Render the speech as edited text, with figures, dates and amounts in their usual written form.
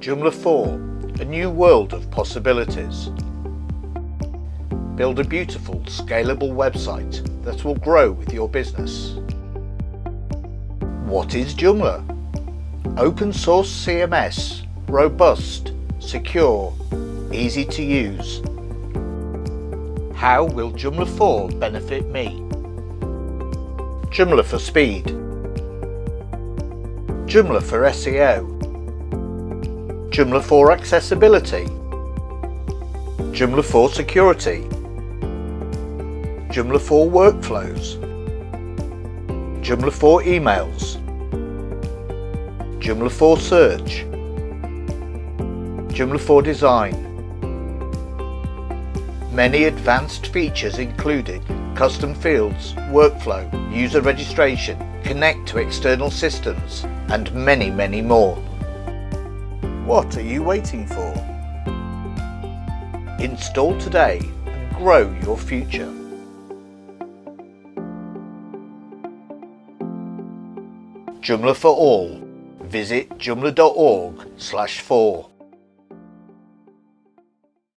Joomla 4, a new world of possibilities. Build a beautiful, scalable website that will grow with your business. What is Joomla? Open source CMS, robust, secure, easy to use. How will Joomla 4 benefit me? Joomla for speed. Joomla for SEO. Joomla for accessibility. Joomla for security. Joomla for workflows. Joomla for emails. Joomla for search. Joomla for design. Many advanced features included custom fields, workflow, user registration, connect to external systems, and many more. What are you waiting for? Install today and grow your future. Joomla for all. Visit joomla.org/4.